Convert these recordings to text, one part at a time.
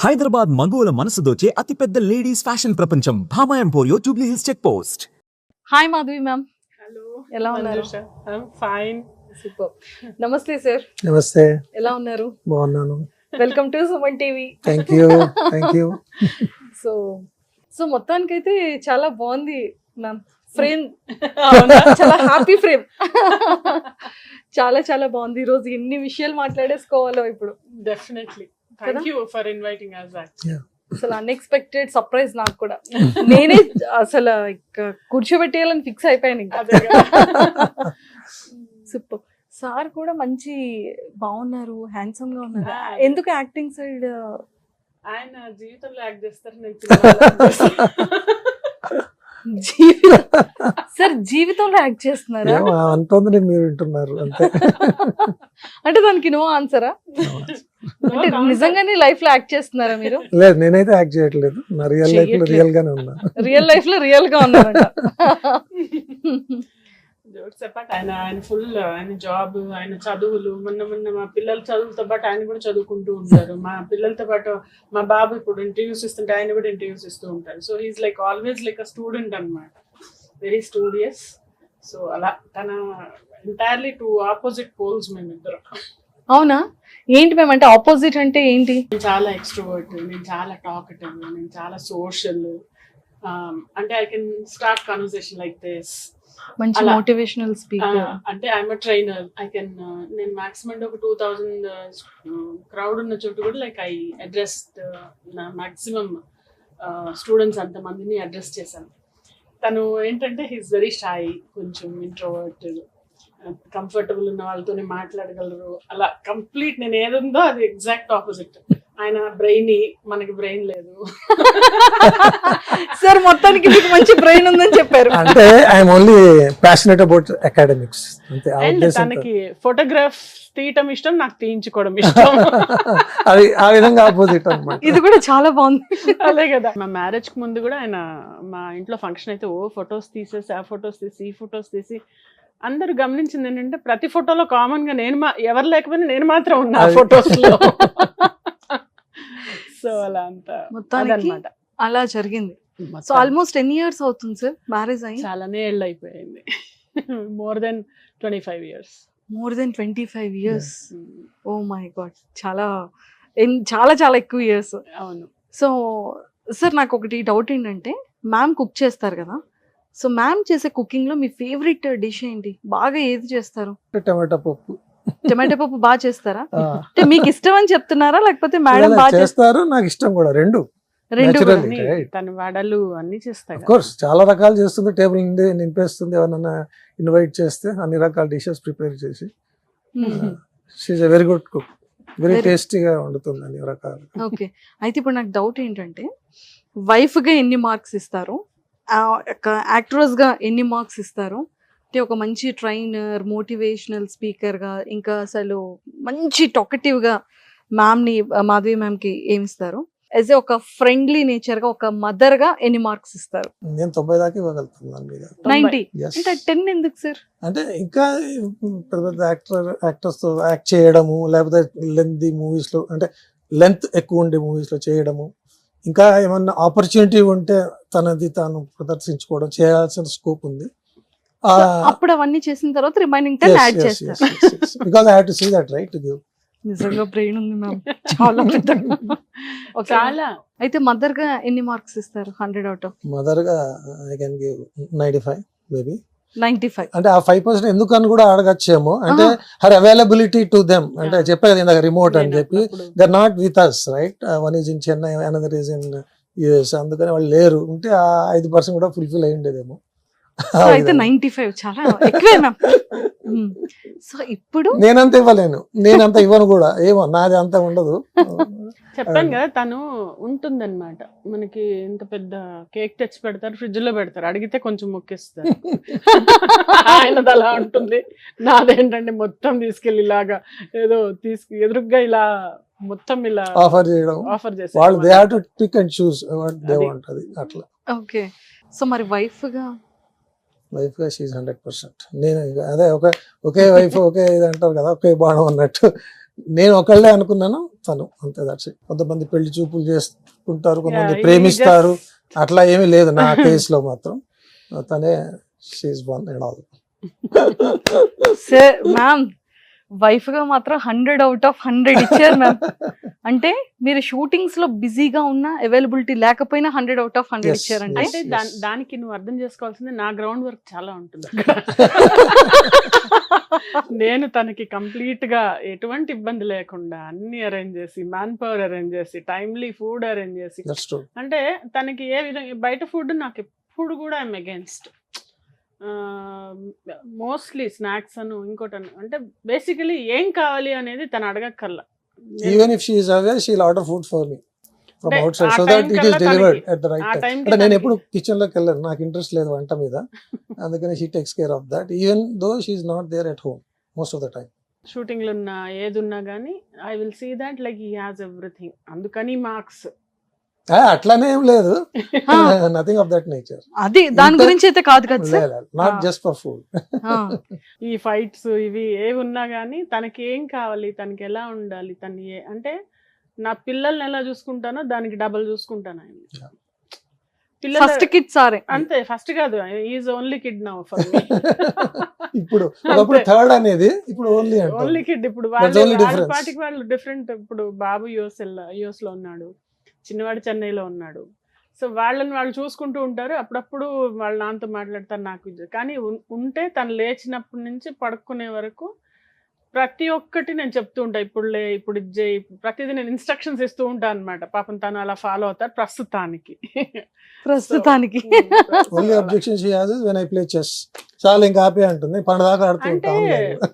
హైదరాబాద్ మగువల మనసు దోచే అతిపెద్ద లేడీస్ ఫ్యాషన్ ప్రపంచం Bhama Emporio Jubilee Hills check post. Hi Madhavi ma'am, hello ఎలా ఉన్నారు? ఫైన్. సూపర్. నమస్తే సార్, నమస్తే, ఎలా ఉన్నారు? బాగున్నాను. Welcome to Suman TV. Thank you thank you. So so మొత్తానికైతే చాలా బాగుంది మ్యామ్, ఫ్రేమ్ చాలా హ్యాపీ ఫ్రేమ్. చాలా చాలా బాగుంది. ఈరోజు ఎన్ని విషయాలు మాట్లాడేసుకోవాలో ఇప్పుడు. Definitely. Thank you for inviting us back. అసలు అన్ఎక్స్పెక్టెడ్ సర్ప్రైజ్ నాకు కూడా. నేనే అసలు కూర్చోబెట్టేయాలని ఫిక్స్ అయిపోయాను ఇంకా. అదే కదా. సూపర్. సార్ కూడా మంచి బాగున్నారు, హ్యాండ్సమ్ గా ఉన్నారు. ఎందుకు యాక్టింగ్ సైడ్? ఆయన జీవితంలో యాక్ట్ చేస్తారు, నేను సినిమాలో act చేస్తాను. సార్ జీవితంలో యాక్ట్ చేస్తున్నారా? అంటుంది మీరు వింటున్నారు అంతే. అంటే దానికి నో ఆన్సరా? అంటే నిజంగానే లైఫ్ లో యాక్ట్ చేస్తున్నారా మీరు? లేదు, నేనైతే యాక్ట్ చేయట్లేదు. నా రియల్ లైఫ్ లో రియల్ గానే ఉన్నా. రియల్ లైఫ్ లో రియల్ గా ఉన్నారంట. జోక్స్ అపార్ట్, ఆయన ఫుల్, ఆయన జాబ్, ఆయన చదువులు, మొన్న మా పిల్లల చదువులతో పాటు ఆయన కూడా చదువుకుంటూ ఉంటారు. మా పిల్లలతో పాటు మా బాబు ఇప్పుడు ఇంటర్వ్యూస్ ఇస్తుంటే ఆయన కూడా ఇంటర్వ్యూస్ ఇస్తూ ఉంటారు. So he's like always like a student అనమాట, వెరీ స్టూడియస్. సో అలా తన ఎంటైర్లీ టూ ఆపోజిట్ పోల్స్ మేమిద్దరం. అవునా? ఏంటి మేము అంటే ఆపోజిట్ అంటే ఏంటి? నేను చాలా ఎక్స్ట్రోవర్ట్, నేను చాలా టాకటివ్, నేను చాలా సోషల్. అంటే I can start conversation like this. మంచి మోటివేషనల్ స్పీకర్. అంటే ఐఎమ్ ట్రైనర్. ఐ కెన్, నేను మాక్సిమం ఒక 2000 క్రౌడ్ ఉన్న చోటు కూడా లైక్ ఐ అడ్రస్ నా మాక్సిమం స్టూడెంట్స్ అంతమందిని అడ్రస్ చేశాను. తను ఏంటంటే హీస్ వెరీ షై, కొంచెం ఇంట్రోవర్ట్, కంఫర్టబుల్ ఉన్న వాళ్ళతోనే మాట్లాడగలరు. అలా కంప్లీట్ నేను ఏదుందో అది ఎగ్జాక్ట్ ఆపోజిట్. ఆయన బ్రెయిన్, మనకి బ్రెయిన్ లేదు. సార్ మొత్తానికి మీకు మంచి బ్రెయిన్ ఉందని చెప్పారు. అంటే I'm only passionate about academics అంతే. అండ్ తనకి ఫోటోగ్రాఫ్ తీయటం ఇష్టం, నాకు తీయించుకోవడం ఇష్టం. అది ఆ విధంగా ఆపోజిట్ అన్నమాట. ఇది కూడా చాలా బాగుంది. అదే కదా. మా మ్యారేజ్ కి ముందు కూడా ఆయన మా ఇంట్లో ఫంక్షన్ అయితే ఫొటోస్ తీసేసి, ఆ ఫొటోస్ తీసి, ఈ ఫొటోస్ తీసి, అందరు గమనించింది ఏంటంటే ప్రతి ఫోటోలో కామన్ గా నేను ఎవరు లేకపోయినా నేను మాత్రం ఉన్నా ఫొటోస్ లో. సో అలా అంతా మొత్తానికి అలా జరిగింది. సో ఆల్మోస్ట్ 10 years అవుతుంది సార్ మ్యారేజ్ అయ్యి? చాలానే ఏళ్ళు అయిపోయింది. More than 25 years. More than 25 years. Oh my god, చాలా చాలా చాలా ఎక్కువ ఇయర్స్. అవును. సో సార్ నాకు ఒకటి డౌట్ ఏంటంటే, మ్యామ్ కుక్ చేస్తారు కదా, సో మ్యామ్ చేసే కుకింగ్ లో మీ ఫేవరెట్ డిష్ ఏంటి? బాగా ఏది చేస్తారు? టమాటా పప్పు. టమాటో పప్పు బాగా చేస్తారా? అంటే మీకు ఇష్టం అని చెప్తున్నారా, లేకపోతే మేడం బాగా చేస్తారు? నాకు ఇష్టం కూడా, రెండు. తన వడలు అన్ని చేస్తాయి. కోర్స్ చాలా రకాలు చేస్తుంది. టేబుల్ నుండి నింపేస్తుంది. ఎవరన్నా ఇన్వైట్ చేస్తే అన్ని రకాల డిషెస్ ప్రిపేర్ చేసి. She's a very good cook, very టేస్టీగా వండుతుంది అన్ని రకాలు. ఓకే. అయితే ఇప్పుడు నాకు డౌట్ ఏంటంటే, వైఫ్ గా ఎన్ని మార్క్స్ ఇస్తారు, యాక్ట్రెస్ గా ఎన్ని మార్క్స్ ఇస్తారు? అంటే ఒక మంచి ట్రైనర్, మోటివేషనల్ స్పీకర్ గా, ఇంకా అసలు మంచి టాకటివ్ గా మ్యామ్ ని, మాధవి మ్యామ్ కి ఏమి ఇస్తారు? యాజ్ ఒక ఫ్రెండ్లీ నేచర్ గా, ఒక మదర్ గా ఎన్ని మార్క్స్ ఇస్తారు? నేను 90 దాకా ఇవ్వగలుగుతున్నాను మీద. 90. Yes. అంటే 10 ఎందుకు సార్? అంటే ఇంకా పెద్ద పెద్ద యాక్టర్స్ తో యాక్ట్ చేయడము, లేకపోతే లెంత్ మూవీస్ లో, అంటే లెంత్ ఎక్కువ ఉండే మూవీస్ లో చేయడము, ఇంకా ఏమన్నా ఆపర్చునిటీ ఉంటే తనది తాను ప్రదర్శించుకోవడం, చేయాల్సిన స్కోప్ ఉంది. అప్పుడు అవన్నీ చేసిన తర్వాత రిమైనింగ్ 10 యాడ్ చేస్తారు. Because I have to see that right to give. నిజంగా బ్రెయిన్ ఉంది మ్యామ్, చాలా పెద్ద. చాలా. అయితే మదర్ గా ఎన్ని మార్క్స్ ఇస్తారు 100 out of? మదర్ గా ఐ కెన్ గివ్ 95 మేబీ. 95. అంటే ఆ 5% ఎందుకు అని కూడా అడగచ్చేమో. అంటే హర్ అవైలబిలిటీ టు దెమ్, అంటే చెప్పే కదా ఇందాక రిమోట్ అని చెప్పి, they are not with us, right? One is in Chennai, another is in US. అందుకని వాళ్ళు లేరు. ఉంటే ఆ 5% కూడా ఫుల్ఫిల్ అయి ఉండేదేమో. అయితే 95 చాలా ఎక్కువే మ్యామ్. సో ఇప్పుడు నేనంత ఇవ్వలేను, నేనంత ఇవ్వను కూడా. ఏమో నాది అంత ఉండదు. చెప్పాను కదా, తను ఉంటుందన్నమాట. మనకి ఇంత పెద్ద కేక్ తెచ్చి పెడతారు, ఫ్రిడ్జ్ లో పెడతారు, అడిగితే కొంచెం మొక్కిస్తారు. ఆయనది అలా ఉంటుంది. నాదేంటంటే మొత్తం తీసుకెళ్ళి ఇలాగా ఏదో ఎదురుగ్గా ఇలా మొత్తం ఇలా ఆఫర్ చేయడం. వాళ్ళు they have to pick and choose what they want, అది అట్లా. ఓకే. సో మరి వైఫ్ గా వైఫ్ గా షీఈ్ 100%. నేను అదే ఒకే వైఫ్ ఒకే ఇది అంటారు కదా, ఒకే బాణం అన్నట్టు. నేను ఒకళ్ళే అనుకున్నాను, తను అంతే. That's it. కొంతమంది పెళ్లి చూపులు చేసుకుంటారు, కొంతమంది Yeah, he ప్రేమిస్తారు, just- అట్లా ఏమీ లేదు నా కేసులో మాత్రం. తనే she's one and all. Sir ma'am wife గా మాత్రం 100 out of 100 ఇచ్చారు మ్యామ్. అంటే మీరు షూటింగ్స్ లో బిజీగా ఉన్నా అవైలబిలిటీ లేకపోయినా 100 out of 100 Yes, ఇచ్చారంటే yes. అయితే దానికి నువ్వు అర్థం చేసుకోవాల్సింది నా గ్రౌండ్ వర్క్ చాలా ఉంటుంది. నేను తనకి కంప్లీట్ గా ఎటువంటి ఇబ్బంది లేకుండా అన్ని అరేంజ్ చేసి, మ్యాన్ పవర్ అరేంజ్ చేసి, టైమ్లీ ఫుడ్ అరేంజ్ చేసి, దట్స్ ట్రూ. అంటే తనకి ఏ విధంగా బయట ఫుడ్ నాకు ఎప్పుడు కూడా ఐఎమ్ అగేన్స్ట్. మోస్ట్లీ స్నాక్స్ అను ఇంకోటి అంటే బేసికలీ ఏం కావాలి అనేది తను అడగక్కర్లా. Even if she is away she will order food for me from అంటే అవుట్ సైడ్ ఆ so time that it is కల్లా డెలివర్డ్ తనకి- ఎట్ ద రైట్ ఆ టైం. time కి అంటే నేను తనకి- ఎప్పుడు కిచెన్ లోకి వెళ్ళాను, నాకు ఇంట్రెస్ట్ లేదు వంట మీద, అందుకని she takes care of that even though she is not there at home most of the time. షూటింగ్లు ఉన్నా ఏది ఉన్నా కానీ I will see that like he has everything. అందుకని మార్క్స్ అట్లానే ఏం లేదు, ఆ, నథింగ్ ఆఫ్ దట్ నేచర్. అది దాని గురించి అయితే కాదు కదా sir. Not Ah. Just for food. ఈ ఫైట్స్ ఇవి ఏవి ఉన్నా కానీ తనకి ఏం కావాలి, తనకి ఎలా ఉండాలి, తను అంటే నా పిల్లల్ని ఎలా చూసుకుంటానో దానికి డబల్ చూసుకుంటాను ఆయన. Yeah. పిల్లలు ఫస్ట్ కిడ్ సారే. అంతే, ఫస్ట్ కాదు, is only kid now for me. ఇప్పుడు ఒకప్పుడు థర్డ్ అనేది, ఇప్పుడు ఓన్లీ ఓన్లీ కిడ్. ఇప్పుడు That's only వాళ్ళ difference. పాటికి వాళ్ళు డిఫరెంట్. ఇప్పుడు బాబు యుఎస్ లో ఉన్నాడు, చిన్నవాడు చెన్నైలో ఉన్నాడు. సో వాళ్ళని వాళ్ళు చూసుకుంటూ ఉంటారు. అప్పుడప్పుడు వాళ్ళ నాన్నతో మాట్లాడతారు. నాకు కానీ ఉంటే తను లేచినప్పటి నుంచి పడుకునే వరకు ప్రతి ఒక్కటి నేను చెప్తూ ఉంటా. ఇప్పుడు ఇది చేయి, ప్రతిదీ నేను ఇన్స్ట్రక్షన్స్ ఇస్తూ ఉంటాను అనమాట. పాపం తను అలా ఫాలో అవుతారు ప్రస్తుతానికి. ప్రస్తుతానికి only objection she has is when I play chess. చాలా ఇంకా ఆపే అంటుంది, పండదాకా ఆడుతూ అంటే ఉంటాం.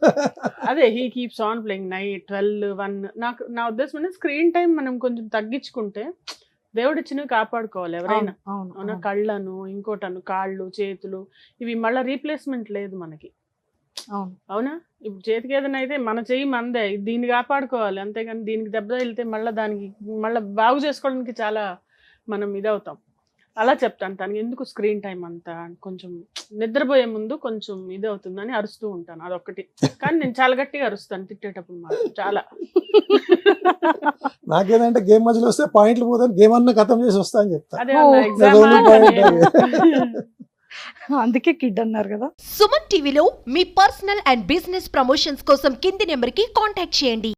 అదే he keeps on playing night 12, 1. నా ఉద్దేశం అంటే స్క్రీన్ టైం మనం కొంచెం తగ్గించుకుంటే దేవుడు ఇచ్చినవి కాపాడుకోవాలి ఎవరైనా. అవును, అవునా, అవును. కళ్ళను, ఇంకోటను, కాళ్ళు, చేతులు, ఇవి మళ్ళీ రీప్లేస్మెంట్ లేదు మనకి. అవును. అవునా, ఇప్పుడు చేతికి ఏదైనా అయితే మన చెయ్యి మందే, దీన్ని కాపాడుకోవాలి. అంతేగాని దీనికి దెబ్బ వెళ్తే దానికి మళ్ళీ బాగు చేసుకోవడానికి చాలా మనం ఇదవుతాం. అలా చెప్తాను తనకి, ఎందుకు స్క్రీన్ టైం అంతా, కొంచెం నిద్రపోయే ముందు కొంచెం ఇది అవుతుందని అరుస్తూ ఉంటాను, అదొక్కటి. కానీ నేను చాలా గట్టిగా అరుస్తాను తిట్టేటప్పుడు మాత్రం చాలా. నాకేదంటే గేమ్ మధ్యలో వస్తే పాయింట్లు పోతాను, గేమ్ అన్న ఖతం చేసి వస్తా అని చెప్తా. అదే ఓ. Exam only point. అందుకే కిడ్ అన్నారు కదా. సుమన్ టీవీలో మీ పర్సనల్ అండ్ బిజినెస్ ప్రమోషన్స్ కోసం కింది నెంబర్కి కాంటాక్ట్ చేయండి.